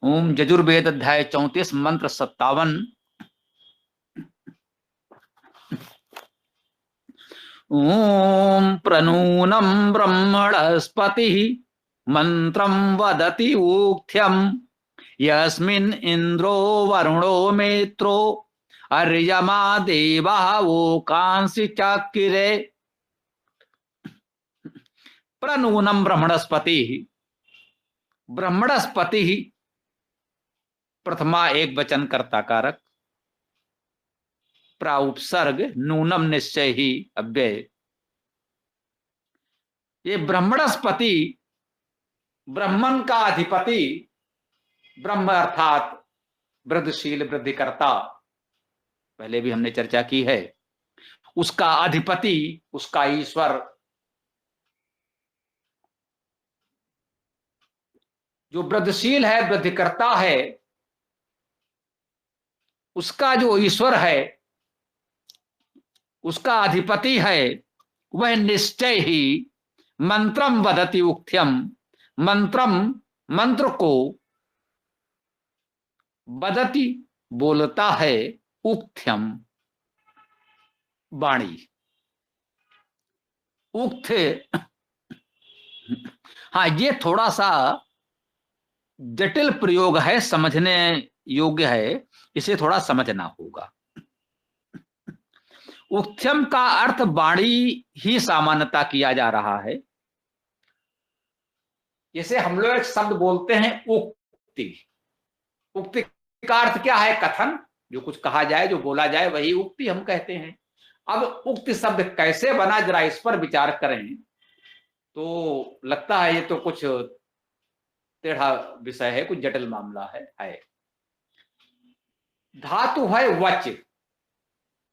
ओम यजुर्वेद अध्याय 34 मंत्र 57। ओम प्रनूनम ब्रह्मणस्पति मंत्रम वदति ऊक्थ्यम यस्मिन् इंद्रो वरुणो मित्रो अर्यमा देवा वोकांसि चक्रे। प्रनूनम ब्रह्मणस्पति। ब्रह्मणस्पति प्रथमा एक वचन कर्ता कारक, प्राउपसर्ग, नूनम निश्चय ही अव्यय। ये ब्रह्मणस्पति, ब्रह्मन का अधिपति, ब्रह्म अर्थात वृद्धिशील वृद्धिकर्ता, पहले भी हमने चर्चा की है। उसका अधिपति, उसका ईश्वर, जो वृद्धिशील है, वृद्धिकर्ता है, उसका जो ईश्वर है, उसका अधिपति है, वह निश्चय ही मंत्रम वदति उक्थ्यम, मंत्रम मंत्र को, वदति बोलता है, उक्थ्यम वाणी। उक्त, हाँ ये थोड़ा सा जटिल प्रयोग है, समझने योग्य है, इसे थोड़ा समझना होगा। उक्थ्यम का अर्थ वाणी ही सामान्यता किया जा रहा है। जैसे हम लोग एक शब्द बोलते हैं उक्ति। उक्ति का अर्थ क्या है? कथन, जो कुछ कहा जाए, जो बोला जाए, वही उक्ति हम कहते हैं। अब उक्ति शब्द कैसे बना, जरा इस पर विचार करें तो लगता है ये तो कुछ टेढ़ा विषय है, कुछ जटिल मामला है। धातु है वच,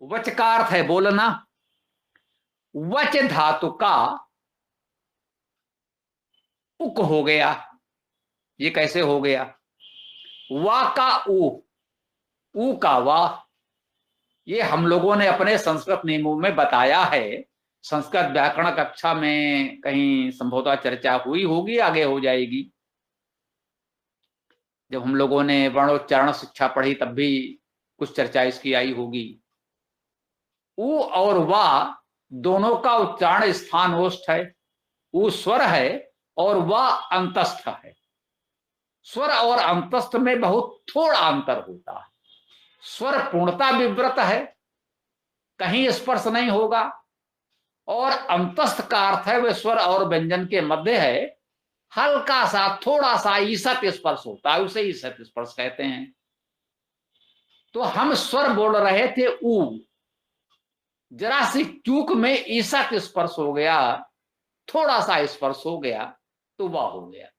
वच का अर्थ है बोलना। वच धातु का उक हो गया। ये कैसे हो गया? वा का ऊ का वा। ये हम लोगों ने अपने संस्कृत नियमों में बताया है। संस्कृत व्याकरण कक्षा में कहीं संभवतः चर्चा हुई होगी, आगे हो जाएगी। जब हम लोगों ने वर्णोच्चारण शिक्षा पढ़ी तब भी कुछ चर्चा इसकी आई होगी। ऊ और वा दोनों का उच्चारण स्थानोष्ठ है। ऊ स्वर है और वा अंतस्थ है। स्वर और अंतस्थ में बहुत थोड़ा अंतर होता है। स्वर पूर्णता विव्रत है, कहीं स्पर्श नहीं होगा, और अंतस्थ का अर्थ है वह स्वर और व्यंजन के मध्य है, हल्का सा थोड़ा सा ईसत स्पर्श होता है, उसे ईसत स्पर्श कहते हैं। तो हम स्वर बोल रहे थे ऊ, जरा सी चूक में ईसत स्पर्श हो गया, थोड़ा सा स्पर्श हो गया तो वह हो गया।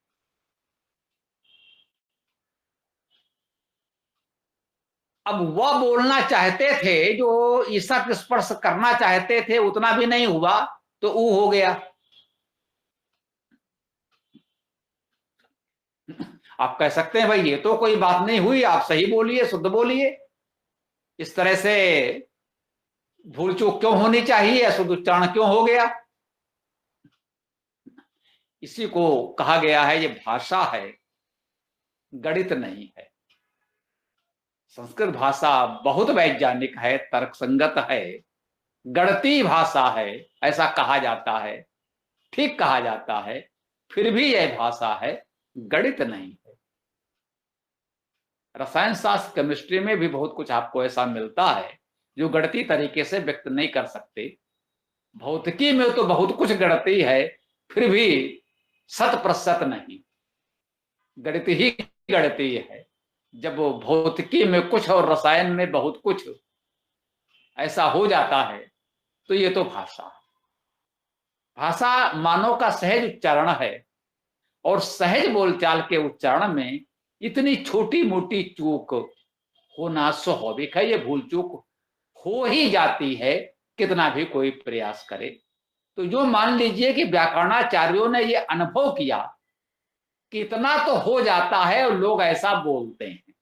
अब वह बोलना चाहते थे, जो ईसत स्पर्श करना चाहते थे, उतना भी नहीं हुआ तो ऊ हो गया। आप कह सकते हैं भाई ये तो कोई बात नहीं हुई, आप सही बोलिए, शुद्ध बोलिए। इस तरह से भूल चूक क्यों होनी चाहिए, शुद्ध उच्चारण क्यों हो गया? इसी को कहा गया है ये भाषा है, गणित नहीं है। संस्कृत भाषा बहुत वैज्ञानिक है, तर्कसंगत है, गणितीय भाषा है, ऐसा कहा जाता है, ठीक कहा जाता है। फिर भी यह भाषा है, गणित नहीं है। रसायन शास्त्र, केमिस्ट्री में भी बहुत कुछ आपको ऐसा मिलता है जो गणितीय तरीके से व्यक्त नहीं कर सकते। भौतिकी में तो बहुत कुछ गणितीय है, फिर भी 100% नहीं, गणित ही गणितीय है। जब भौतिकी में कुछ और रसायन में बहुत कुछ ऐसा हो जाता है तो ये तो भाषा है। भाषा मानव का सहज उच्चारण है, और सहज बोलचाल के उच्चारण में इतनी छोटी मोटी चूक होना स्वाभाविक है। ये भूल चूक हो ही जाती है, कितना भी कोई प्रयास करे। तो जो मान लीजिए कि व्याकरणाचार्यों ने ये अनुभव किया कि इतना तो हो जाता है और लोग ऐसा बोलते हैं,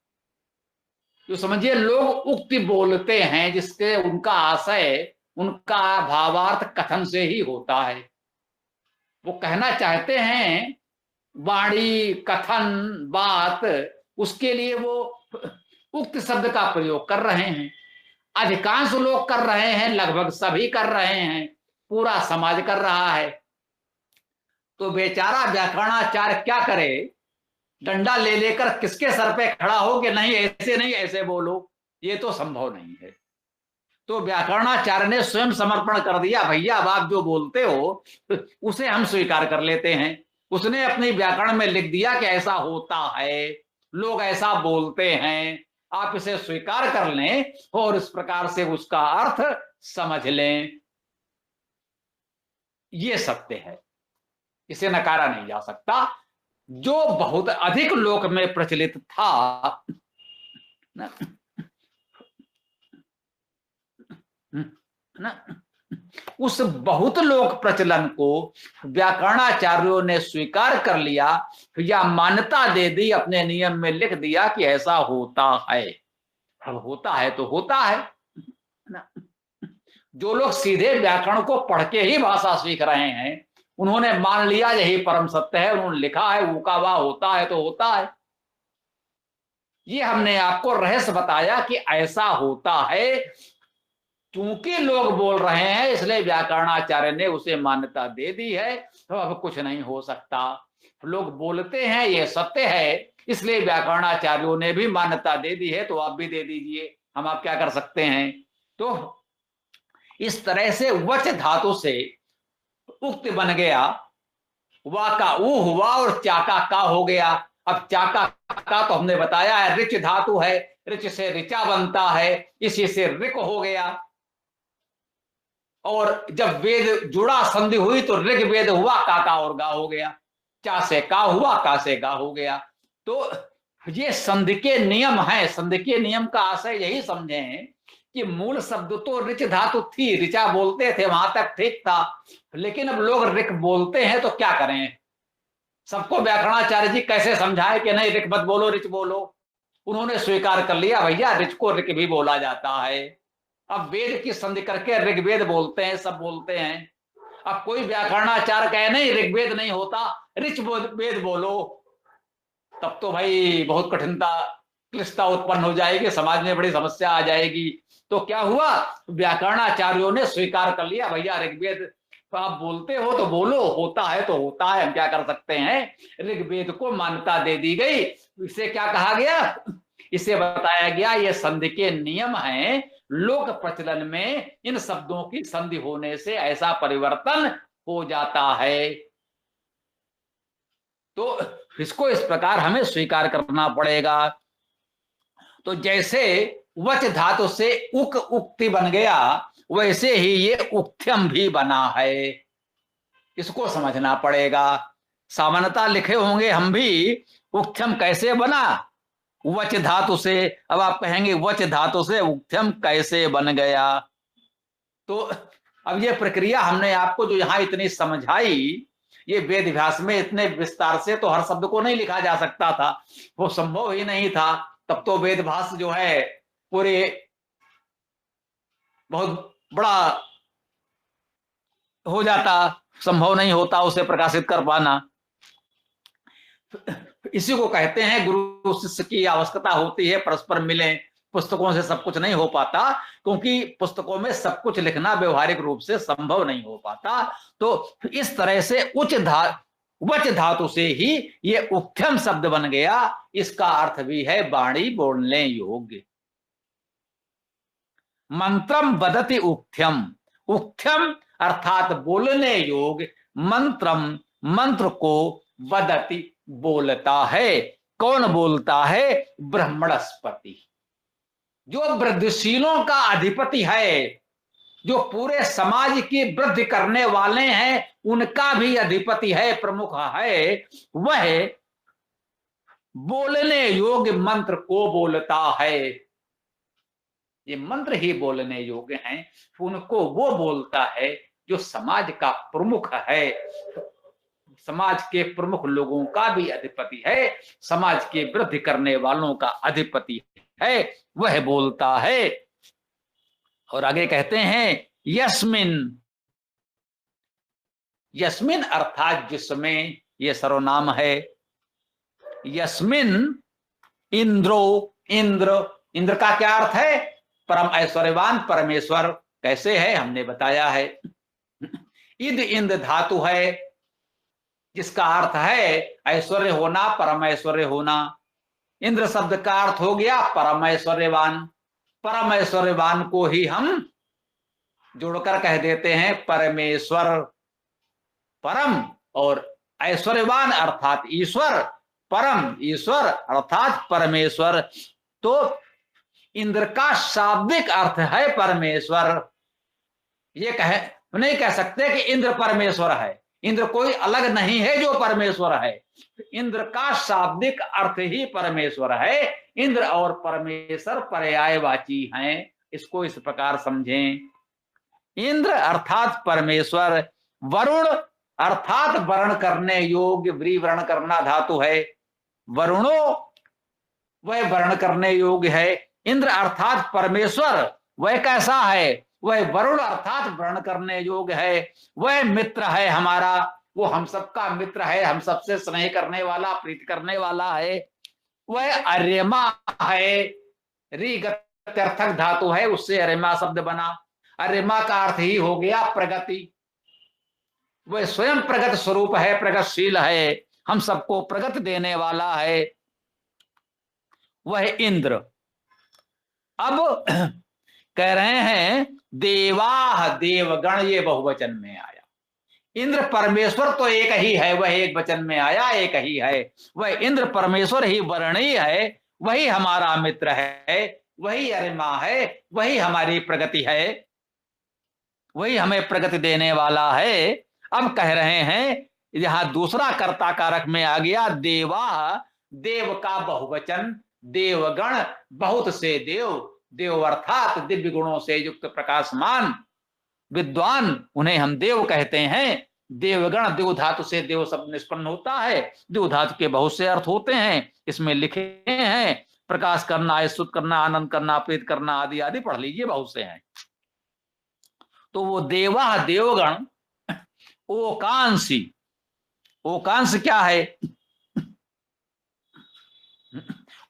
तो समझिए लोग उक्ति बोलते हैं जिसके उनका आशय, उनका भावार्थ कथन से ही होता है। वो कहना चाहते हैं, वाणी, कथन, बात उसके लिए वो उक्त शब्द का प्रयोग कर रहे हैं। अधिकांश लोग कर रहे हैं, लगभग सभी कर रहे हैं, पूरा समाज कर रहा है। तो बेचारा व्याकरणाचार्य क्या करे, डंडा ले लेकर किसके सर पे खड़ा हो कि नहीं ऐसे नहीं ऐसे बोलो, ये तो संभव नहीं है। तो व्याकरणाचार्य ने स्वयं समर्पण कर दिया, भैया अब आप जो बोलते हो उसे हम स्वीकार कर लेते हैं। उसने अपनी व्याकरण में लिख दिया कि ऐसा होता है, लोग ऐसा बोलते हैं, आप इसे स्वीकार कर लें और इस प्रकार से उसका अर्थ समझ लें। ये सत्य है, इसे नकारा नहीं जा सकता। जो बहुत अधिक लोक में प्रचलित था ना, ना, उस बहुत लोक प्रचलन को व्याकरणाचार्यों ने स्वीकार कर लिया या मान्यता दे दी, अपने नियम में लिख दिया कि ऐसा होता है। अब होता है तो होता है ना। जो लोग सीधे व्याकरण को पढ़ के ही भाषा सीख रहे हैं, उन्होंने मान लिया यही परम सत्य है, उन्होंने लिखा है ऊका वाह होता है तो होता है। ये हमने आपको रहस्य बताया कि ऐसा होता है, क्योंकि लोग बोल रहे हैं इसलिए व्याकरणाचार्य ने उसे मान्यता दे दी है, तो अब कुछ नहीं हो सकता। लोग बोलते हैं ये सत्य है, इसलिए व्याकरणाचार्यों ने भी मान्यता दे दी है, तो आप भी दे दीजिए, हम आप क्या कर सकते हैं। तो इस तरह से वच धातु से उक्त बन गया, वा का ऊ हुआ और चाका का हो गया। अब चाका का तो हमने बताया है ऋच धातु है, ऋच से ऋचा बनता है, इसी से ऋक हो गया। और जब वेद जुड़ा, संधि हुई तो ऋग वेद हुआ, का और गा हो गया। चा से का हुआ, का से गा हो गया। तो ये संधि के नियम है। संधि के नियम का आशय यही समझें कि मूल शब्द तो ऋच धातु थी, ऋचा बोलते थे, वहां तक ठीक था, लेकिन अब लोग ऋक बोलते हैं तो क्या करें। सबको व्याकरणाचार्य जी कैसे समझाए कि नहीं ऋक मत बोलो ऋच बोलो। उन्होंने स्वीकार कर लिया भैया ऋच को ऋक भी बोला जाता है। अब वेद की संधि करके ऋग्वेद बोलते हैं, सब बोलते हैं। अब कोई व्याकरणाचार्य कहे नहीं ऋग्वेद नहीं होता, ऋच वेद बोलो, तब तो भाई बहुत कठिनता क्लिष्टता उत्पन्न हो जाएगी, समाज में बड़ी समस्या आ जाएगी। तो क्या हुआ, व्याकरणाचार्यों ने स्वीकार कर लिया भैया ऋग्वेद आप बोलते हो तो बोलो, होता है तो होता है, हम क्या कर सकते हैं। ऋग्वेद को मान्यता दे दी गई। इसे क्या कहा गया, इसे बताया गया ये संधि के नियम हैं। लोक प्रचलन में इन शब्दों की संधि होने से ऐसा परिवर्तन हो जाता है। तो इसको इस प्रकार हमें स्वीकार करना पड़ेगा। तो जैसे वच धातु से उक उक्ति बन गया, वैसे ही ये उक्त्यम भी बना है, इसको समझना पड़ेगा। सामान्यता लिखे होंगे हम भी, उक्त्यम कैसे बना, वच धातु से। अब आप कहेंगे वच धातु से उक्त्यम कैसे बन गया। तो अब ये प्रक्रिया हमने आपको जो यहां इतनी समझाई, ये वेद व्यास में इतने विस्तार से तो हर शब्द को नहीं लिखा जा सकता था, वो संभव ही नहीं था। तब तो वेद भाष जो है पूरे बहुत बड़ा हो जाता, संभव नहीं होता उसे प्रकाशित कर पाना। इसी को कहते हैं गुरु शिष्य की आवश्यकता होती है, परस्पर मिले। पुस्तकों से सब कुछ नहीं हो पाता, क्योंकि पुस्तकों में सब कुछ लिखना व्यवहारिक रूप से संभव नहीं हो पाता। तो इस तरह से वच धातु से ही ये उक्त्यम शब्द बन गया। इसका अर्थ भी है वाणी बोलने योग्य। मंत्रम वदति उक्त्यम, उक्त्यम अर्थात बोलने योग्य, मंत्रम मंत्र को, वदति बोलता है। कौन बोलता है, ब्रह्मणस्पति, जो वृद्धिशीलों का अधिपति है, जो पूरे समाज की वृद्धि करने वाले हैं उनका भी अधिपति है, प्रमुख है, वह बोलने योग्य मंत्र को बोलता है। ये मंत्र ही बोलने योग्य हैं, उनको वो बोलता है जो समाज का प्रमुख है, समाज के प्रमुख लोगों का भी अधिपति है, समाज के वृद्धि करने वालों का अधिपति है, वह बोलता है। और आगे कहते हैं यस्मिन, यस्मिन अर्थात जिसमें, ये सर्वनाम है। यस्मिन इंद्रो, इंद्र, इंद्र का क्या अर्थ है? परम ऐश्वर्यवान परमेश्वर। कैसे है हमने बताया है। इद इंद्र धातु है जिसका अर्थ है ऐश्वर्य होना, परम ऐश्वर्य होना। इंद्र शब्द का अर्थ हो गया परम ऐश्वर्यवान। परम ऐश्वर्यवान को ही हम जोड़कर कह देते हैं परमेश्वर। परम और ऐश्वर्यवान अर्थात ईश्वर, परम ईश्वर अर्थात परमेश्वर। तो इंद्र का शाब्दिक अर्थ है परमेश्वर। ये नहीं कह सकते कि इंद्र परमेश्वर है। इंद्र कोई अलग नहीं है जो परमेश्वर है। इंद्र का शाब्दिक अर्थ ही परमेश्वर है। इंद्र और परमेश्वर पर्यायवाची हैं। इसको इस प्रकार समझें। इंद्र अर्थात परमेश्वर। वरुण अर्थात वर्ण करने योग्य, व्रीवर्ण करना धातु है। वरुणो वह वर्ण करने योग्य है। इंद्र अर्थात परमेश्वर वह कैसा है? वह वरुण अर्थात वर्ण करने योग्य है। वह मित्र है हमारा, वो हम सबका मित्र है, हम सबसे स्नेह करने वाला, प्रीति करने वाला है। वह अर्यमा है, रीगत्यर्थक धातु है, उससे अर्यमा शब्द बना। अर्यमा का अर्थ ही हो गया प्रगति। वह स्वयं प्रगत स्वरूप है, प्रगतिशील है, हम सबको प्रगति देने वाला है, वह इंद्र। अब कह रहे हैं देवाह, देवगण, ये बहुवचन में आया। इंद्र परमेश्वर तो एक ही है, वह एक वचन में आया, एक ही है। वह इंद्र परमेश्वर ही वर्णीय है, वही हमारा मित्र है, वही अरिमा है, वही हमारी प्रगति है, वही हमें प्रगति देने वाला है। अब कह रहे हैं यहां दूसरा कर्ता कारक में आ गया देवा, देव का बहुवचन, देवगण बहुत से देव, देव अर्थात दिव्य गुणों से युक्त प्रकाशमान विद्वान, उन्हें हम देव कहते हैं। देवगण, देव धातु से देव शब्द निष्पन्न होता है। देव धातु के बहुत से अर्थ होते हैं, इसमें लिखे हैं प्रकाश करना, स्तुत करना, आनंद करना, प्रीत करना आदि आदि, पढ़ लीजिए, बहुत से हैं। तो वो देवा, देवगण, ओकांशी, ओकांश क्या है?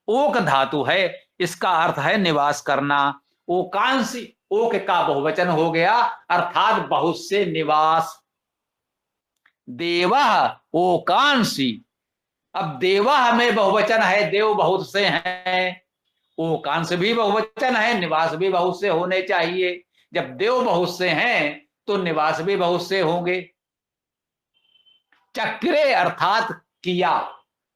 ओक धातु है, इसका अर्थ है निवास करना। ओकांशी, ओक का बहुवचन हो गया, अर्थात बहुत से निवास। देवा ओकांशी, अब देवा में बहुवचन है, देव बहुत से हैं, ओकांश भी बहुवचन है, निवास भी बहुत से होने चाहिए। जब देव बहुत से हैं तो निवास भी बहुत से होंगे। चक्रे अर्थात किया,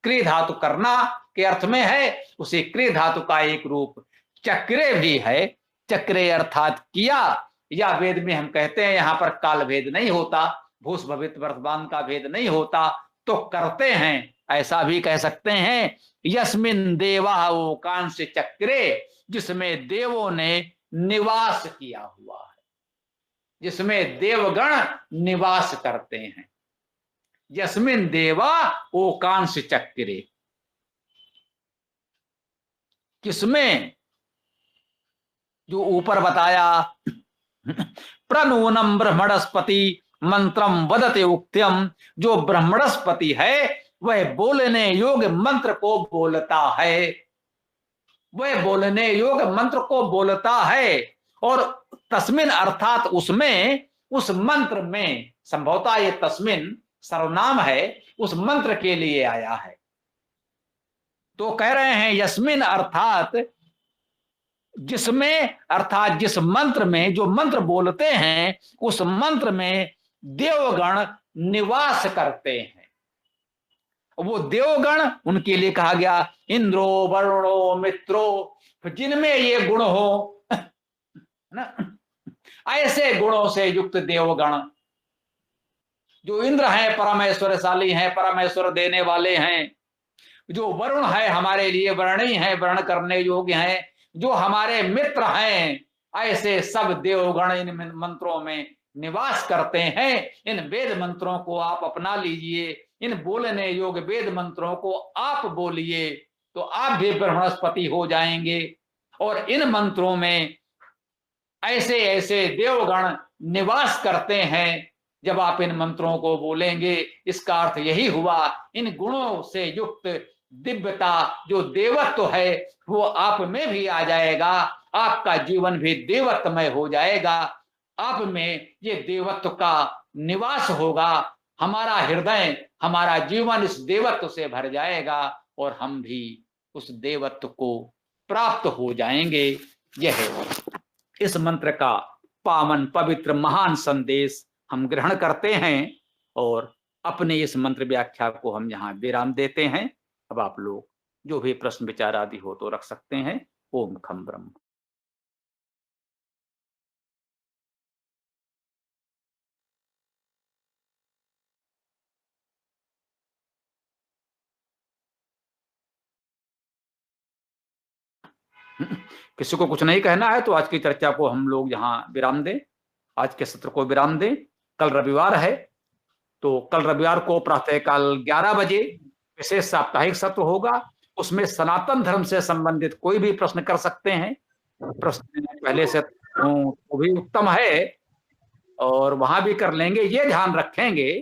क्रिय धातु करना के अर्थ में है, उसी क्रिय धातु का एक रूप चक्रे भी है। चक्रे अर्थात किया, या वेद में हम कहते हैं यहां पर काल भेद नहीं होता, भूष भविष्य वर्तमान का भेद नहीं होता, तो करते हैं, ऐसा भी कह सकते हैं। यस्मिन देवा ओकांश चक्रे, जिसमें देवों ने निवास किया हुआ है, जिसमें देवगण निवास करते हैं। यस्मिन देवा ओकांश चक्रे, किसमें? जो ऊपर बताया, प्रनूनम ब्रह्मणस्पति मंत्रम वदते उक्त्यम, जो ब्रह्मणस्पति है वह बोलने योग्य मंत्र को बोलता है, वह बोलने योग्य मंत्र को बोलता है। और तस्मिन अर्थात उसमें, उस मंत्र में, संभवतः ये तस्मिन सर्वनाम है, उस मंत्र के लिए आया है। तो कह रहे हैं यस्मिन अर्थात जिसमें, अर्थात जिस मंत्र में, जो मंत्र बोलते हैं उस मंत्र में देवगण निवास करते हैं। वो देवगण, उनके लिए कहा गया इंद्रो वरुणो मित्रो, जिनमें ये गुण हो ना, ऐसे गुणों से युक्त देवगण, जो इंद्र हैं परमेश्वरशाली हैं, परमेश्वर देने वाले हैं, जो वरुण है हमारे लिए वर्णी है, वर्ण करने योग्य हैं, जो हमारे मित्र हैं, ऐसे सब देवगण इन मंत्रों में निवास करते हैं। इन वेद मंत्रों को आप अपना लीजिए, इन बोलने योग्य वेद मंत्रों को आप बोलिए, तो आप भी ब्रह्मस्पति हो जाएंगे। और इन मंत्रों में ऐसे ऐसे देवगण निवास करते हैं। जब आप इन मंत्रों को बोलेंगे, इसका अर्थ यही हुआ, इन गुणों से युक्त दिव्यता, जो देवत्व है वो आप में भी आ जाएगा। आपका जीवन भी देवत्वमय हो जाएगा। आप में ये देवत्व का निवास होगा। हमारा हृदय, हमारा जीवन इस देवत्व से भर जाएगा और हम भी उस देवत्व को प्राप्त हो जाएंगे। यह इस मंत्र का पावन पवित्र महान संदेश हम ग्रहण करते हैं और अपने इस मंत्र व्याख्या को हम यहाँ विराम देते हैं। अब आप लोग जो भी प्रश्न विचार आदि हो तो रख सकते हैं। ओम खम ब्रह्म। किसी को कुछ नहीं कहना है तो आज की चर्चा को हम लोग यहाँ विराम दें, आज के सत्र को विराम दें। कल रविवार है तो कल रविवार को प्रातःकाल 11 बजे विशेष साप्ताहिक सत्र होगा। उसमें सनातन धर्म से संबंधित कोई भी प्रश्न कर सकते हैं। प्रश्न पहले से तो भी उत्तम है और वहां भी कर लेंगे। ये ध्यान रखेंगे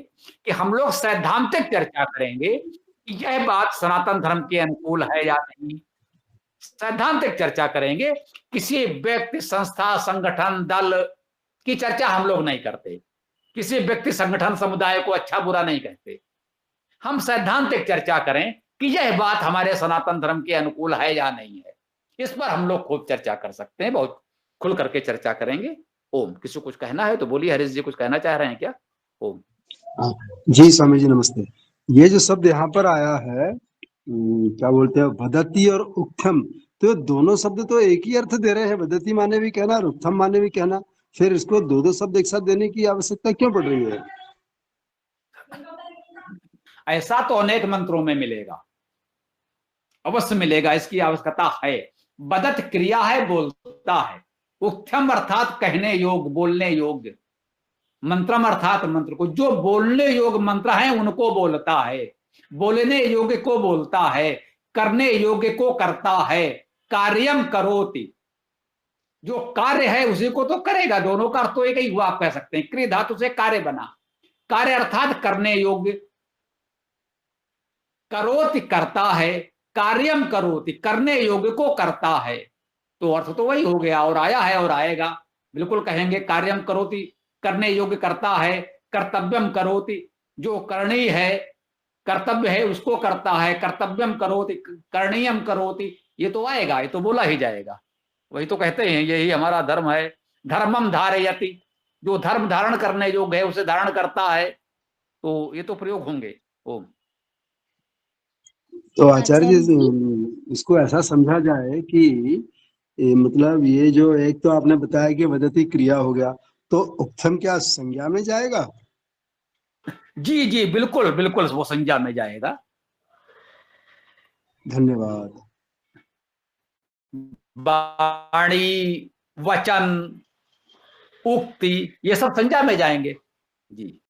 कि हम लोग सैद्धांतिक चर्चा करेंगे कि यह बात सनातन धर्म के अनुकूल है या नहीं। सैद्धांतिक चर्चा करेंगे। किसी व्यक्ति, संस्था, संगठन, दल की चर्चा हम लोग नहीं करते। किसी व्यक्ति, संगठन, समुदाय को अच्छा बुरा नहीं कहते। हम सैद्धांतिक चर्चा करें कि यह बात हमारे सनातन धर्म के अनुकूल है या नहीं है। इस पर हम लोग खूब चर्चा कर सकते हैं, बहुत खुल करके चर्चा करेंगे। ओम। किसी को कुछ कहना है तो बोलिए। हरीश जी कुछ कहना चाह रहे हैं क्या? ओम। जी स्वामी जी नमस्ते। ये जो शब्द यहाँ पर आया है, क्या बोलते हैं, वदति और उक्थम, तो दोनों शब्द तो एक ही अर्थ दे रहे हैं। वदति माने भी कहना और उक्थम माने भी कहना, फिर इसको दो दो शब्द एक साथ देने की आवश्यकता क्यों पड़ रही है? ऐसा तो अनेक मंत्रों में मिलेगा, अवश्य मिलेगा, इसकी आवश्यकता है। बदत क्रिया है, बोलता है। उक्थम अर्थात कहने योग, बोलने योग्य। मंत्रम अर्थात मंत्र को, जो बोलने योग्य मंत्र है उनको बोलता है। बोलने योग्य को बोलता है, करने योग्य को करता है। कार्यम करोति, जो कार्य है उसी को तो करेगा। दोनों का अर्थ तो एक ही हुआ, आप कह सकते हैं। क्रिय धातु से कार्य बना। कार्य अर्थात करने योग्य। करोति करता है, कार्यम करोति करने योग्य को करता है। तो अर्थ तो वही हो गया और आया है और आएगा। बिल्कुल कहेंगे कार्यम करोति करने योग्य करता है। कर्तव्यम करोति, जो करनी है, कर्तव्य है उसको करता है। कर्तव्यम करोति, करणीयम करोति, ये तो आएगा, ये तो बोला ही जाएगा। वही तो कहते हैं यही हमारा धर्म है। धर्मम धारयति, जो धर्म धारण करने योग्य है उसे धारण करता है। तो ये तो प्रयोग होंगे। ओम। तो आचार्य जी, इसको ऐसा समझा जाए कि मतलब ये जो एक तो आपने बताया कि वदति क्रिया हो गया, तो उक्थम क्या संज्ञा में जाएगा? जी जी बिल्कुल बिल्कुल, वो संज्ञा में जाएगा। धन्यवाद। वाणी, वचन, उक्ति, ये सब संज्ञा में जाएंगे। जी।